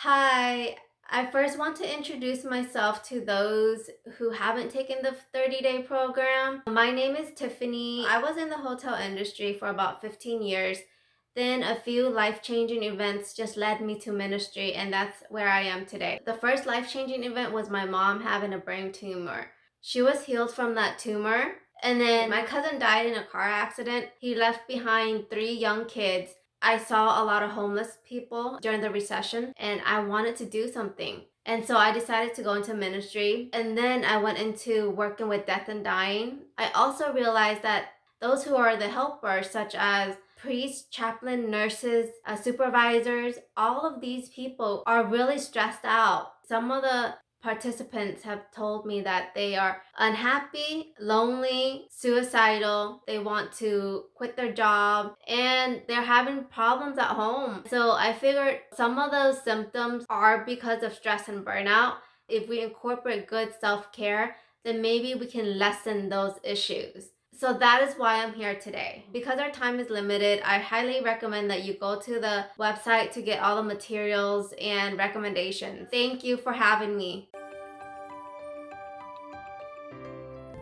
Hi, I first want to introduce myself to those who haven't taken the 30-day program. My name is Tiffany. I was in the hotel industry for about 15 years. Then a few life-changing events just led me to ministry, and that's where I am today. The first life-changing event was my mom having a brain tumor. She was healed from that tumor, and then my cousin died in a car accident. He left behind 3 young kids. I saw a lot of homeless people during the recession, and I wanted to do something. And so I decided to go into ministry, and then I went into working with death and dying. I also realized that those who are the helpers, such as priests, chaplain, nurses, supervisors, all of these people are really stressed out. Some of the participants have told me that they are unhappy, lonely, suicidal, they want to quit their job, and they're having problems at home. So I figured some of those symptoms are because of stress and burnout. If we incorporate good self-care, then maybe we can lessen those issues. So that is why I'm here today. Because our time is limited, I highly recommend that you go to the website to get all the materials and recommendations. Thank you for having me.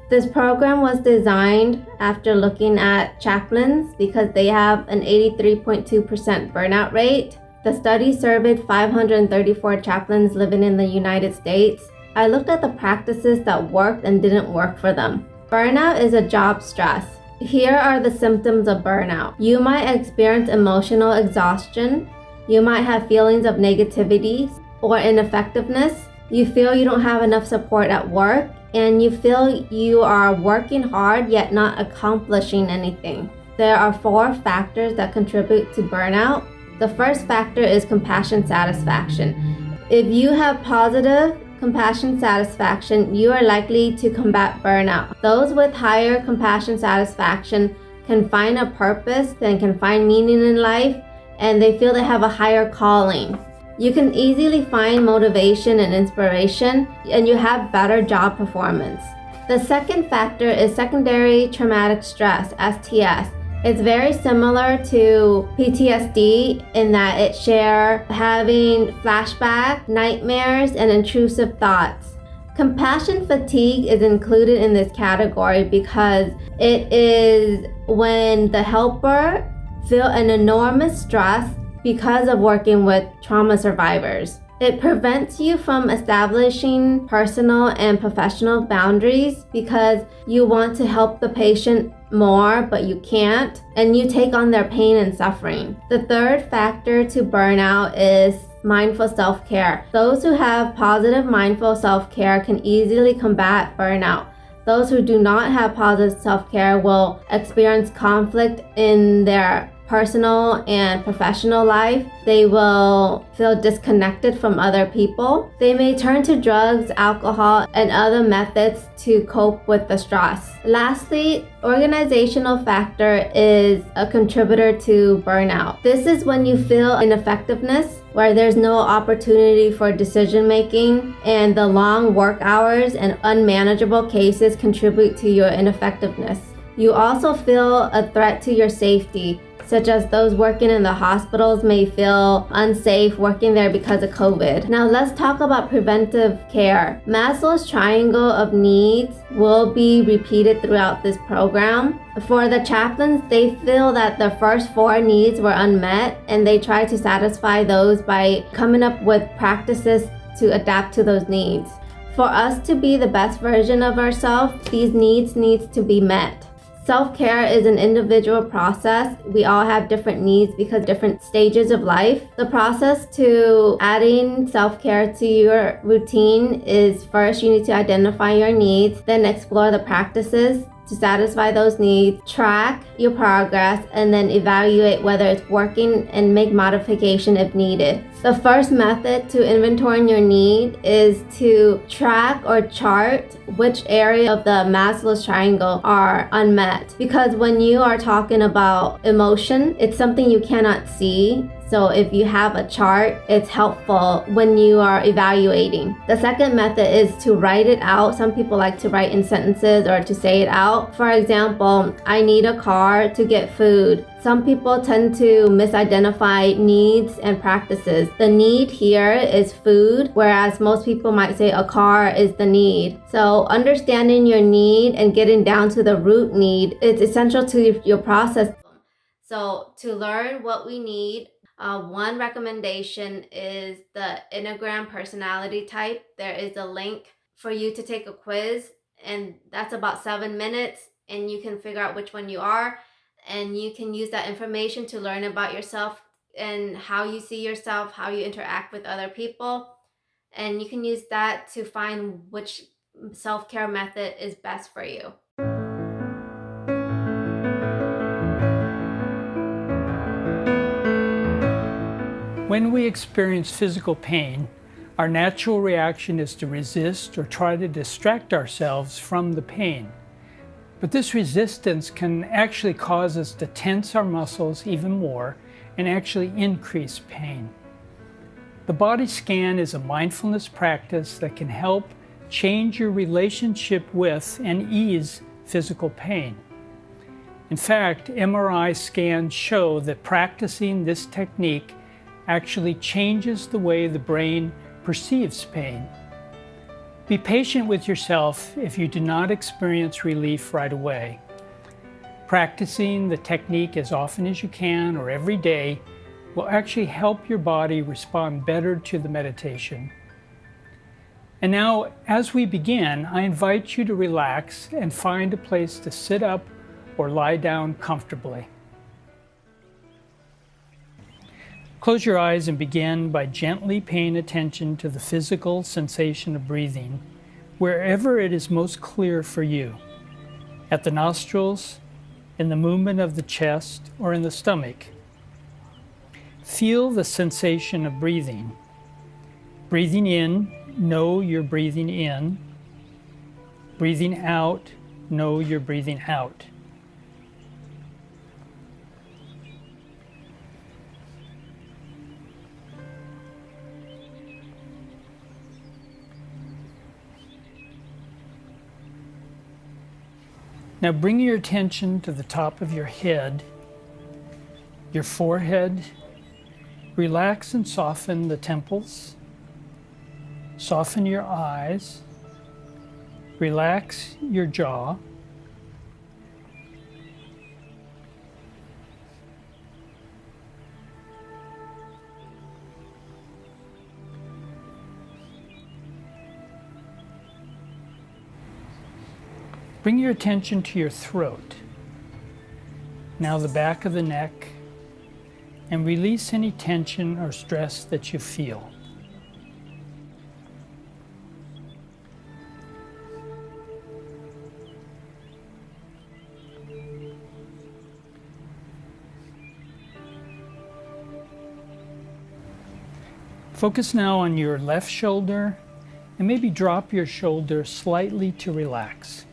This program was designed after looking at chaplains because they have an 83.2% burnout rate. The study surveyed 534 chaplains living in the United States. I looked at the practices that worked and didn't work for them. Burnout is a job stress. Here are the symptoms of burnout. You might experience emotional exhaustion. You might have feelings of negativity or ineffectiveness. You feel you don't have enough support at work, and you feel you are working hard yet not accomplishing anything. There are 4 factors that contribute to burnout. The first factor is compassion satisfaction. If you have positive compassion satisfaction, you are likely to combat burnout. Those with higher compassion satisfaction can find a purpose and can find meaning in life, and they feel they have a higher calling. You can easily find motivation and inspiration, and you have better job performance. The second factor is secondary traumatic stress, STS. It's very similar to PTSD in that it shares having flashback, nightmares, and intrusive thoughts. Compassion fatigue is included in this category because it is when the helper feel an enormous stress because of working with trauma survivors. It prevents you from establishing personal and professional boundaries because you want to help the patient more, but you can't, and you take on their pain and suffering. The third factor to burnout is mindful self-care. Those who have positive mindful self-care can easily combat burnout. Those who do not have positive self-care will experience conflict in their personal and professional life. They will feel disconnected from other people. They may turn to drugs, alcohol, and other methods to cope with the stress. Lastly, organizational factor is a contributor to burnout. This is when you feel ineffectiveness, where there's no opportunity for decision making, and the long work hours and unmanageable cases contribute to your ineffectiveness. You also feel a threat to your safety, such as those working in the hospitals may feel unsafe working there because of COVID. Now let's talk about preventive care. Maslow's triangle of needs will be repeated throughout this program. For the chaplains, they feel that the first 4 needs were unmet, and they try to satisfy those by coming up with practices to adapt to those needs. For us to be the best version of ourselves, these needs to be met. Self-care is an individual process. We all have different needs because different stages of life. The process to adding self-care to your routine is first you need to identify your needs, then explore the practices to satisfy those needs, track your progress, and then evaluate whether it's working and make modification if needed. The first method to inventorying your need is to track or chart which area of the Maslow's triangle are unmet. Because when you are talking about emotion, it's something you cannot see. So if you have a chart, it's helpful when you are evaluating. The second method is to write it out. Some people like to write in sentences or to say it out. For example, I need a car to get food. Some people tend to misidentify needs and practices. The need here is food, whereas most people might say a car is the need. So understanding your need and getting down to the root need is essential to your process. So to learn what we need, one recommendation is the Enneagram personality type. There is a link for you to take a quiz, and that's about 7 minutes, and you can figure out which one you are, and you can use that information to learn about yourself and how you see yourself, how you interact with other people, and you can use that to find which self-care method is best for you. When we experience physical pain, our natural reaction is to resist or try to distract ourselves from the pain. But this resistance can actually cause us to tense our muscles even more and actually increase pain. The body scan is a mindfulness practice that can help change your relationship with and ease physical pain. In fact, MRI scans show that practicing this technique actually changes the way the brain perceives pain. Be patient with yourself if you do not experience relief right away. Practicing the technique as often as you can or every day will actually help your body respond better to the meditation. And now, as we begin, I invite you to relax and find a place to sit up or lie down comfortably. Close your eyes and begin by gently paying attention to the physical sensation of breathing, wherever it is most clear for you, at the nostrils, in the movement of the chest, or in the stomach. Feel the sensation of breathing. Breathing in, know you're breathing in. Breathing out, know you're breathing out. Now bring your attention to the top of your head, your forehead. Relax and soften the temples. Soften your eyes. Relax your jaw. Bring your attention to your throat, now the back of the neck, and release any tension or stress that you feel. Focus now on your left shoulder and maybe drop your shoulder slightly to relax.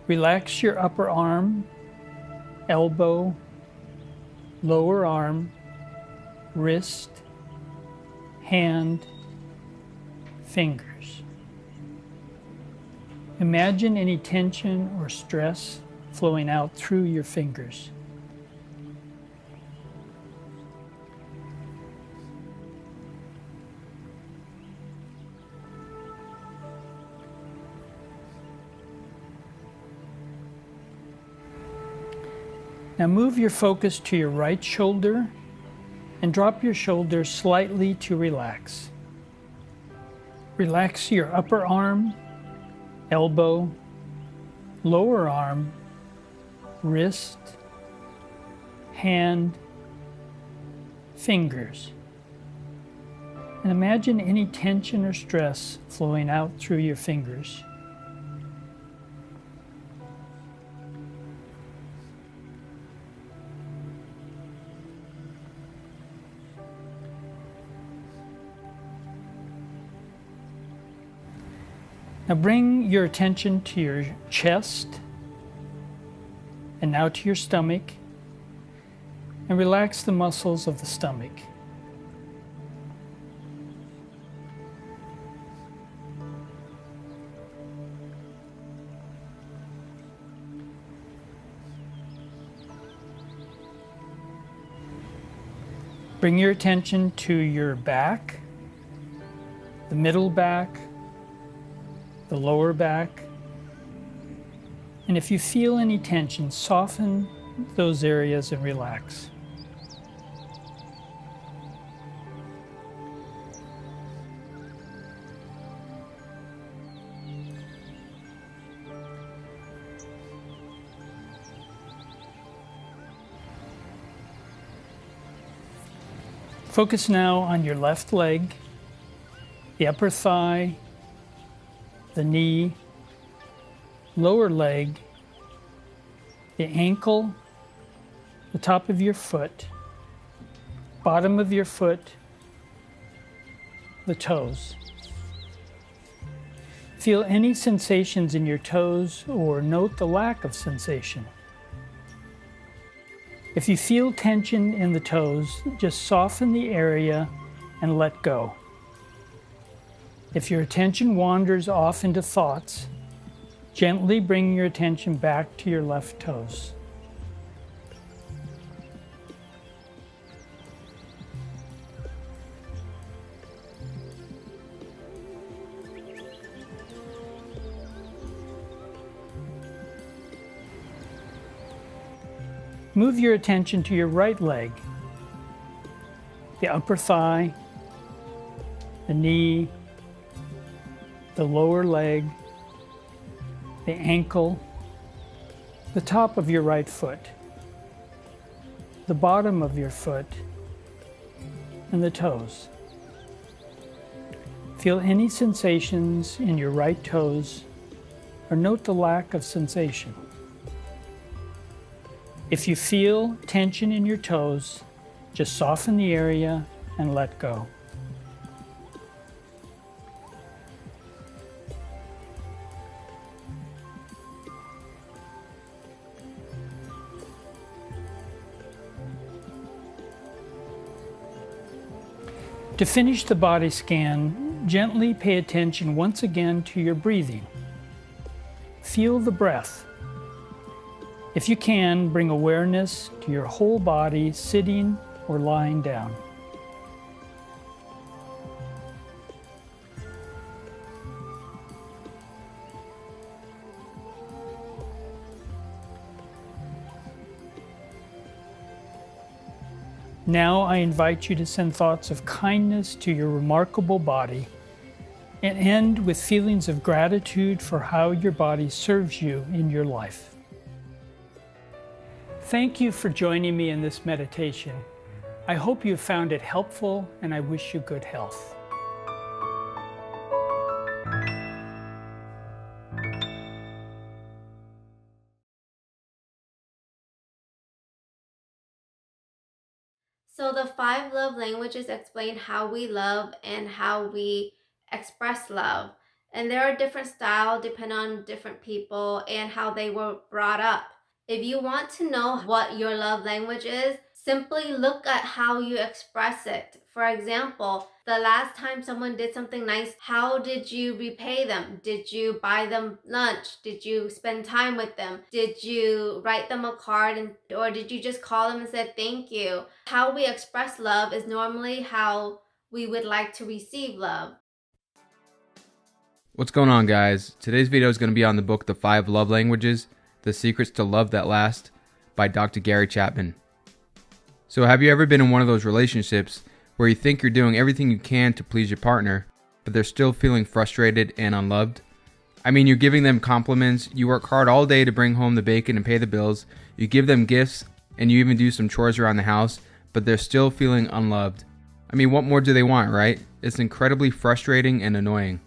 Relax your upper arm, elbow, lower arm, wrist, hand, fingers. Imagine any tension or stress flowing out through your fingers. Now move your focus to your right shoulder and drop your shoulder slightly to relax. Relax your upper arm, elbow, lower arm, wrist, hand, fingers. And imagine any tension or stress flowing out through your fingers. Now bring your attention to your chest and now to your stomach, and relax the muscles of the stomach. Bring your attention to your back, the middle back, the lower back. And if you feel any tension, soften those areas and relax. Focus now on your left leg, the upper thigh, the knee, lower leg, the ankle, the top of your foot, bottom of your foot, the toes. Feel any sensations in your toes or note the lack of sensation. If you feel tension in the toes, just soften the area and let go. If your attention wanders off into thoughts, gently bring your attention back to your left toes. Move your attention to your right leg, the upper thigh, the knee, the lower leg, the ankle, the top of your right foot, the bottom of your foot, and the toes. Feel any sensations in your right toes or note the lack of sensation. If you feel tension in your toes, just soften the area and let go. To finish the body scan, gently pay attention once again to your breathing. Feel the breath. If you can, bring awareness to your whole body, sitting or lying down. Now I invite you to send thoughts of kindness to your remarkable body and end with feelings of gratitude for how your body serves you in your life. Thank you for joining me in this meditation. I hope you found it helpful, and I wish you good health. So the 5 love languages explain how we love and how we express love. And there are different styles depending on different people and how they were brought up. If you want to know what your love language is, simply look at how you express it. For example, the last time someone did something nice, how did you repay them? Did you buy them lunch? Did you spend time with them? Did you write them a card or did you just call them and say thank you? How we express love is normally how we would like to receive love. What's going on, guys? Today's video is going to be on the book The 5 Love Languages, The Secrets to Love That Last by Dr. Gary Chapman. So have you ever been in one of those relationships where you think you're doing everything you can to please your partner, but they're still feeling frustrated and unloved? I mean, you're giving them compliments, you work hard all day to bring home the bacon and pay the bills, you give them gifts, and you even do some chores around the house, but they're still feeling unloved. I mean, what more do they want, right? It's incredibly frustrating and annoying.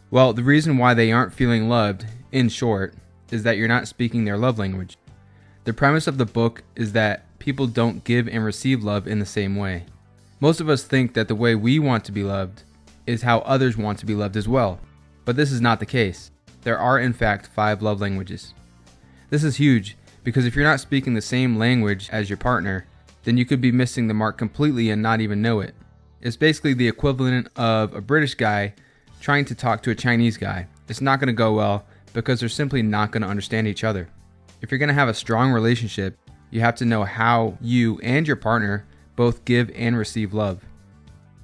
Well, the reason why they aren't feeling loved, in short, is that you're not speaking their love language. The premise of the book is that people don't give and receive love in the same way. Most of us think that the way we want to be loved is how others want to be loved as well, but this is not the case. There are in fact 5 love languages. This is huge because if you're not speaking the same language as your partner, then you could be missing the mark completely and not even know it. It's basically the equivalent of a British guy trying to talk to a Chinese guy. It's not going to go well because they're simply not going to understand each other. If you're going to have a strong relationship, you have to know how you and your partner both give and receive love.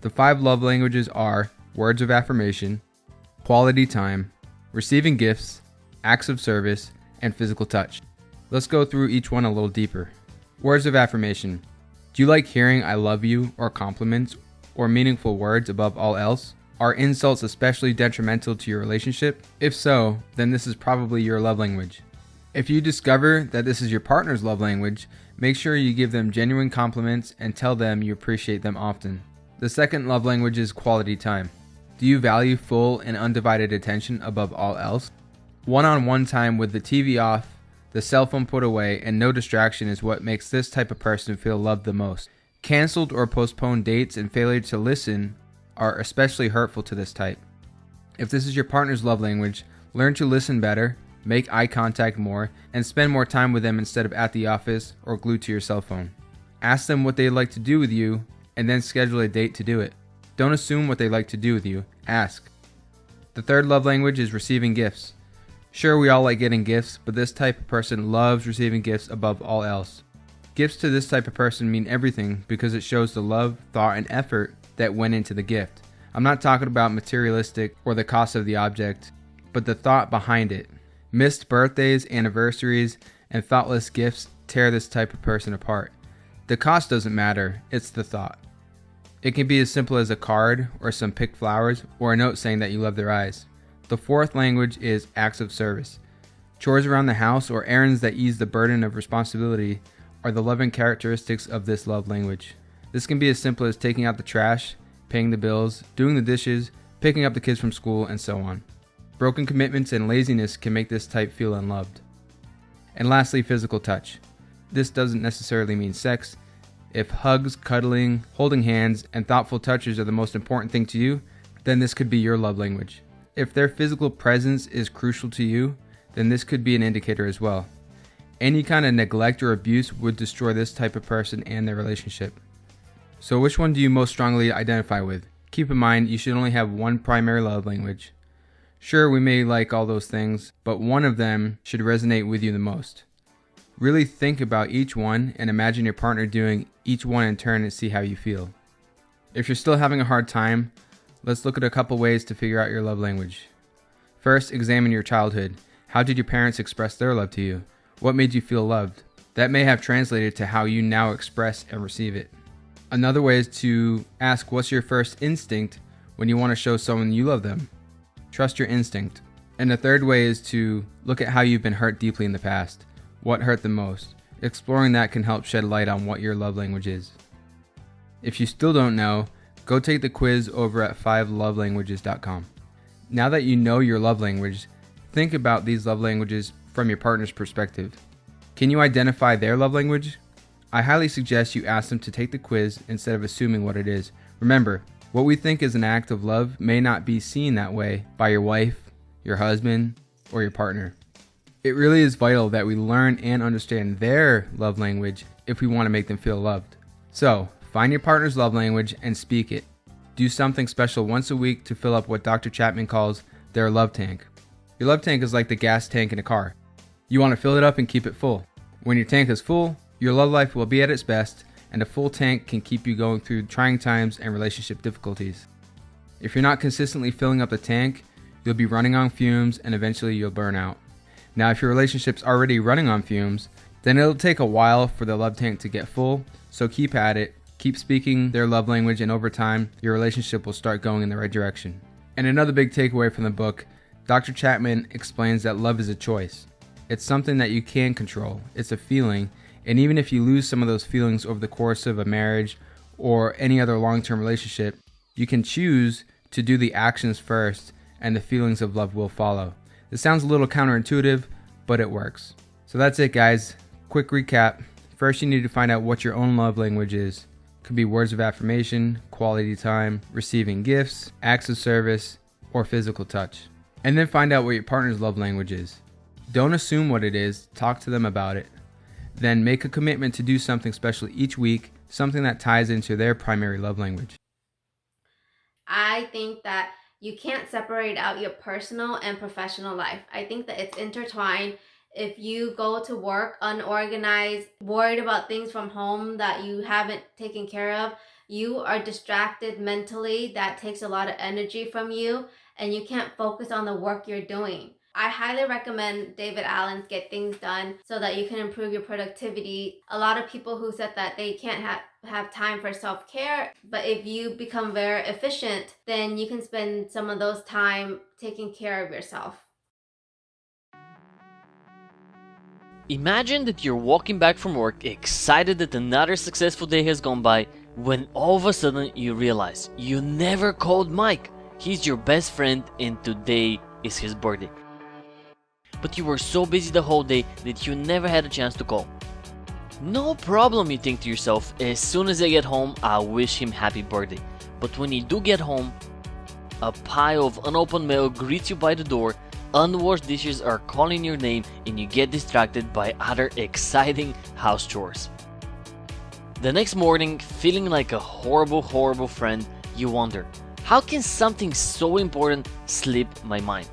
The 5 love languages are words of affirmation, quality time, receiving gifts, acts of service, and physical touch. Let's go through each one a little deeper. Words of affirmation. Do you like hearing I love you or compliments or meaningful words above all else? Are insults especially detrimental to your relationship? If so, then this is probably your love language. If you discover that this is your partner's love language, make sure you give them genuine compliments and tell them you appreciate them often. The second love language is quality time. Do you value full and undivided attention above all else? One-on-one time with the TV off, the cell phone put away, and no distraction is what makes this type of person feel loved the most. Canceled or postponed dates and failure to listen are especially hurtful to this type. If this is your partner's love language, learn to listen better, make eye contact more, and spend more time with them instead of at the office or glued to your cell phone. Ask them what they'd like to do with you, and then schedule a date to do it. Don't assume what they like to do with you. Ask. The third love language is receiving gifts. Sure, we all like getting gifts, but this type of person loves receiving gifts above all else. Gifts to this type of person mean everything because it shows the love, thought, and effort that went into the gift. I'm not talking about materialistic or the cost of the object, but the thought behind it. Missed birthdays, anniversaries, and thoughtless gifts tear this type of person apart. The cost doesn't matter, it's the thought. It can be as simple as a card or some picked flowers or a note saying that you love their eyes. The fourth language is acts of service. Chores around the house or errands that ease the burden of responsibility are the loving characteristics of this love language. This can be as simple as taking out the trash, paying the bills, doing the dishes, picking up the kids from school, and so on. Broken commitments and laziness can make this type feel unloved. And lastly, physical touch. This doesn't necessarily mean sex. If hugs, cuddling, holding hands, and thoughtful touches are the most important thing to you, then this could be your love language. If their physical presence is crucial to you, then this could be an indicator as well. Any kind of neglect or abuse would destroy this type of person and their relationship. So which one do you most strongly identify with? Keep in mind, you should only have one primary love language. Sure, we may like all those things, but one of them should resonate with you the most. Really think about each one and imagine your partner doing each one in turn and see how you feel. If you're still having a hard time, let's look at a couple ways to figure out your love language. First, examine your childhood. How did your parents express their love to you? What made you feel loved? That may have translated to how you now express and receive it. Another way is to ask, what's your first instinct when you want to show someone you love them? Trust your instinct. And the third way is to look at how you've been hurt deeply in the past. What hurt the most? Exploring that can help shed light on what your love language is. If you still don't know, go take the quiz over at 5lovelanguages.com. Now that you know your love language, think about these love languages from your partner's perspective. Can you identify their love language? I highly suggest you ask them to take the quiz instead of assuming what it is. Remember, what we think is an act of love may not be seen that way by your wife, your husband, or your partner. It really is vital that we learn and understand their love language if we want to make them feel loved. So, find your partner's love language and speak it. Do something special once a week to fill up what Dr. Chapman calls their love tank. Your love tank is like the gas tank in a car. You want to fill it up and keep it full. When your tank is full, your love life will be at its best, and a full tank can keep you going through trying times and relationship difficulties. If you're not consistently filling up the tank, you'll be running on fumes and eventually you'll burn out. Now, if your relationship's already running on fumes, then it'll take a while for the love tank to get full, so keep at it, keep speaking their love language, and over time, your relationship will start going in the right direction. And another big takeaway from the book, Dr. Chapman explains that love is a choice. It's something that you can control. It's a feeling, and even if you lose some of those feelings over the course of a marriage or any other long-term relationship, you can choose to do the actions first, and the feelings of love will follow. This sounds a little counterintuitive, but it works. So that's it, guys. Quick recap. First, you need to find out what your own love language is. Could be words of affirmation, quality time, receiving gifts, acts of service, or physical touch. And then find out what your partner's love language is. Don't assume what it is, talk to them about it. Then make a commitment to do something special each week, something that ties into their primary love language. I think that you can't separate out your personal and professional life. I think that it's intertwined, If you go to work unorganized, worried about things from home that you haven't taken care of, you are distracted mentally. That takes a lot of energy from you, and you can't focus on the work you're doing. I highly recommend David Allen's Get Things Done so that you can improve your productivity. A lot of people who said that they can't have time for self-care, but if you become very efficient, then you can spend some of those time taking care of yourself. Imagine that you're walking back from work excited that another successful day has gone by, when all of a sudden you realize you never called Mike. He's your best friend and today is his birthday. But you were so busy the whole day that you never had a chance to call. No problem, you think to yourself, as soon as I get home I'll wish him happy birthday. But when you do get home, a pile of unopened mail greets you by the door, unwashed dishes are calling your name, and you get distracted by other exciting house chores. The next morning, feeling like a horrible friend, you wonder, how can something so important slip my mind?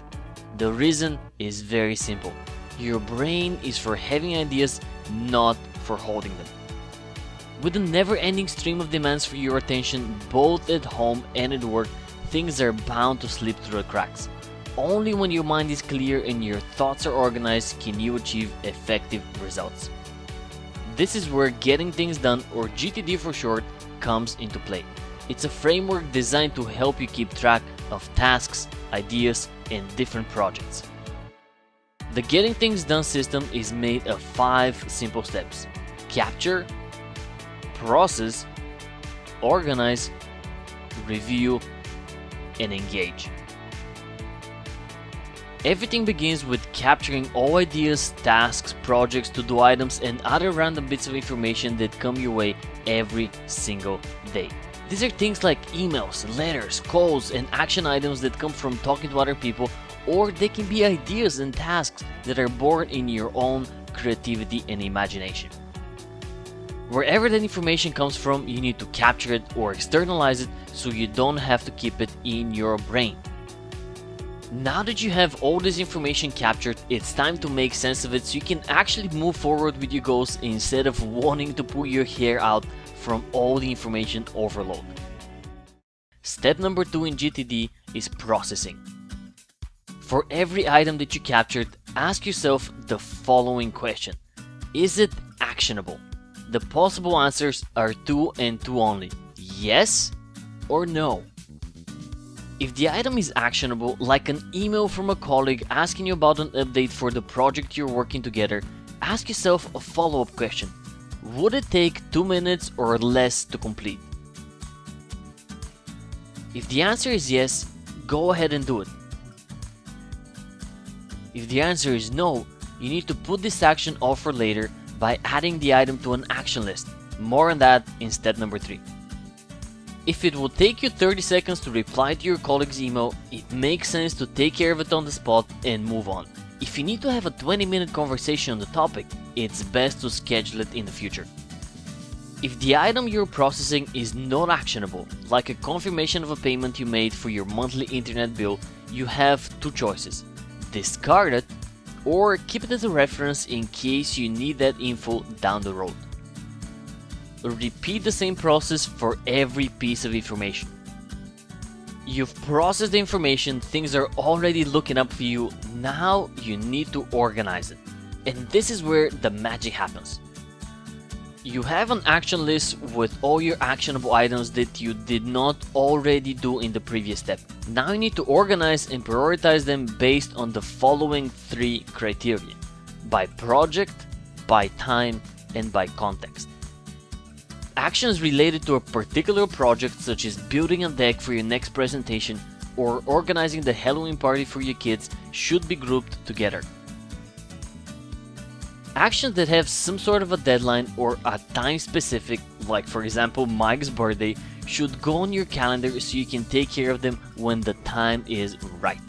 The reason is very simple. Your brain is for having ideas, not for holding them. With a never-ending stream of demands for your attention, both at home and at work, things are bound to slip through the cracks. Only when your mind is clear and your thoughts are organized can you achieve effective results. This is where Getting Things Done, or GTD for short, comes into play. It's a framework designed to help you keep track of tasks, ideas, and different projects. The Getting Things Done system is made of 5 simple steps: capture, process, organize, review, and engage. Everything begins with capturing all ideas, tasks, projects, to-do items, and other random bits of information that come your way every single day. These are things like emails, letters, calls, and action items that come from talking to other people, or they can be ideas and tasks that are born in your own creativity and imagination. Wherever that information comes from, you need to capture it or externalize it so you don't have to keep it in your brain. Now that you have all this information captured, it's time to make sense of it so you can actually move forward with your goals instead of wanting to pull your hair out from all the information overload. Step number 2 in GTD is processing. For every item that you captured, ask yourself the following question: is it actionable? The possible answers are 2 and 2 only: yes or no. If the item is actionable, like an email from a colleague asking you about an update for the project you're working together, ask yourself a follow-up question: would it take 2 minutes or less to complete? If the answer is yes, go ahead and do it. If the answer is no, you need to put this action off for later by adding the item to an action list. More on that in step number 3. If it will take you 30 seconds to reply to your colleague's email, it makes sense to take care of it on the spot and move on. If you need to have a 20-minute conversation on the topic, it's best to schedule it in the future. If the item you're processing is not actionable, like a confirmation of a payment you made for your monthly internet bill, you have 2 choices: discard it, or keep it as a reference in case you need that info down the road. Repeat the same process for every piece of information. You've processed the information, things are already looking up for you, now you need to organize it. And this is where the magic happens. You have an action list with all your actionable items that you did not already do in the previous step. Now you need to organize and prioritize them based on the following 3 criteria: by project, by time, and by context. Actions related to a particular project, such as building a deck for your next presentation or organizing the Halloween party for your kids, should be grouped together. Actions that have some sort of a deadline or a time specific, like for example Mike's birthday, should go on your calendar so you can take care of them when the time is right.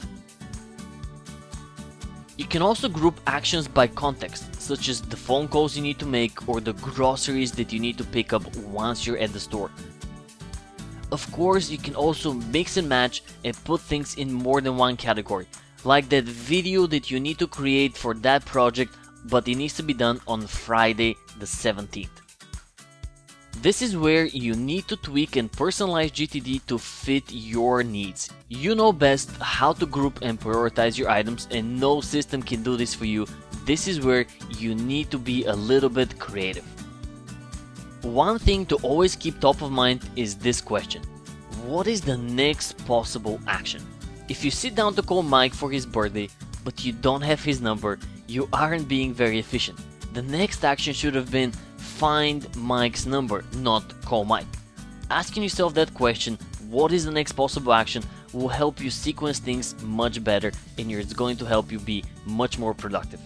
You can also group actions by context, such as the phone calls you need to make or the groceries that you need to pick up once you're at the store. Of course, you can also mix and match and put things in more than one category. like that video that you need to create for that project, but it needs to be done on Friday the 17th. This is where you need to tweak and personalize GTD to fit your needs. You know best how to group and prioritize your items, and no system can do this for you. This is where you need to be a little bit creative. One thing to always keep top of mind is this question: what is the next possible action? If you sit down to call Mike for his birthday, but you don't have his number, you aren't being very efficient. The next action should have been find Mike's number, not call Mike. Asking yourself that question, what is the next possible action, will help you sequence things much better, and it's going to help you be much more productive.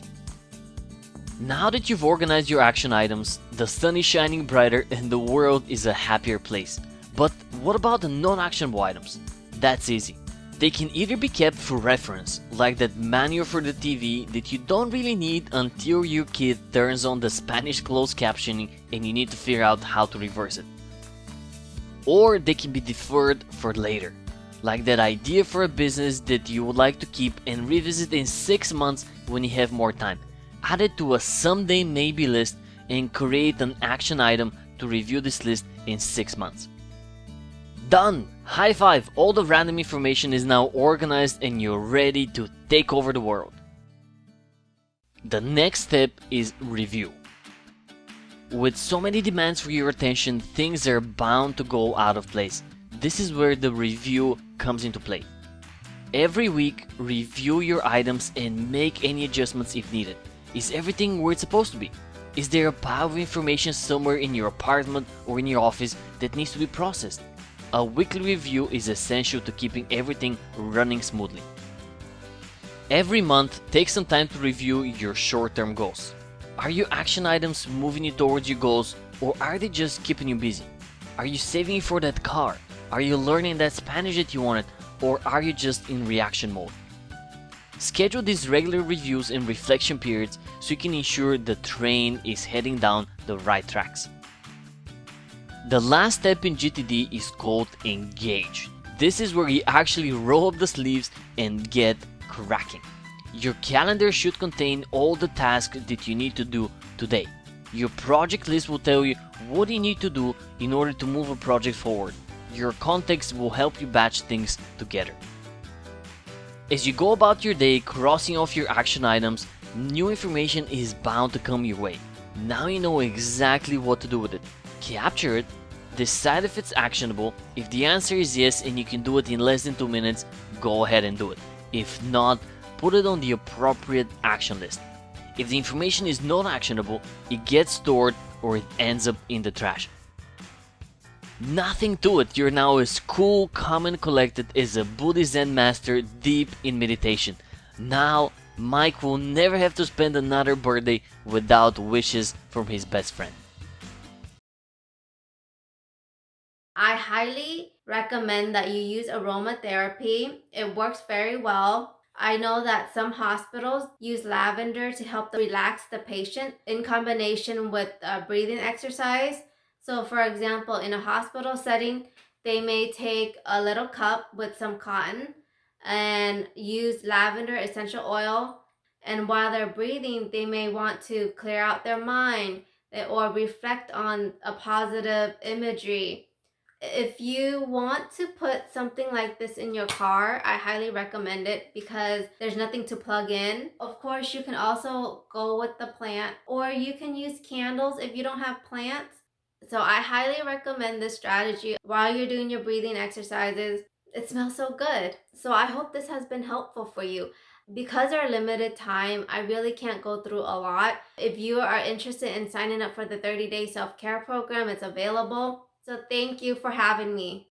Now that you've organized your action items, the sun is shining brighter and the world is a happier place. But what about the non-actionable items? That's easy. They can either be kept for reference, like that manual for the TV that you don't really need until your kid turns on the Spanish closed captioning and you need to figure out how to reverse it. Or they can be deferred for later, like that idea for a business that you would like to keep and revisit in 6 months when you have more time. Add it to a someday maybe list and create an action item to review this list in 6 months. Done! High five! All the random information is now organized and you're ready to take over the world. The next step is review. With so many demands for your attention, things are bound to go out of place. This is where the review comes into play. Every week, review your items and make any adjustments if needed. Is everything where it's supposed to be? Is there a pile of information somewhere in your apartment or in your office that needs to be processed? A weekly review is essential to keeping everything running smoothly. Every month, take some time to review your short-term goals. Are your action items moving you towards your goals, or are they just keeping you busy? Are you saving for that car? Are you learning that Spanish that you wanted, or are you just in reaction mode? Schedule these regular reviews and reflection periods so you can ensure the train is heading down the right tracks. The last step in GTD is called engage. This is where you actually roll up the sleeves and get cracking. Your calendar should contain all the tasks that you need to do today. Your project list will tell you what you need to do in order to move a project forward. Your context will help you batch things together. As you go about your day crossing off your action items, new information is bound to come your way. Now you know exactly what to do with it. Capture it, decide if it's actionable. If the answer is yes and you can do it in less than 2 minutes, go ahead and do it. If not, put it on the appropriate action list. If the information is not actionable, it gets stored or it ends up in the trash. Nothing to it, you're now as cool, calm and collected as a Buddhist Zen master deep in meditation. Now, Mike will never have to spend another birthday without wishes from his best friend. I highly recommend that you use aromatherapy. It works very well. I know that some hospitals use lavender to help relax the patient in combination with breathing exercise. So, for example, in a hospital setting, they may take a little cup with some cotton and use lavender essential oil. And while they're breathing, they may want to clear out their mind or reflect on a positive imagery. If you want to put something like this in your car, I highly recommend it because there's nothing to plug in. Of course, you can also go with the plant, or you can use candles if you don't have plants. So I highly recommend this strategy while you're doing your breathing exercises. It smells so good. So I hope this has been helpful for you. Because our limited time, I really can't go through a lot. If you are interested in signing up for the 30-day self-care program, it's available. So thank you for having me.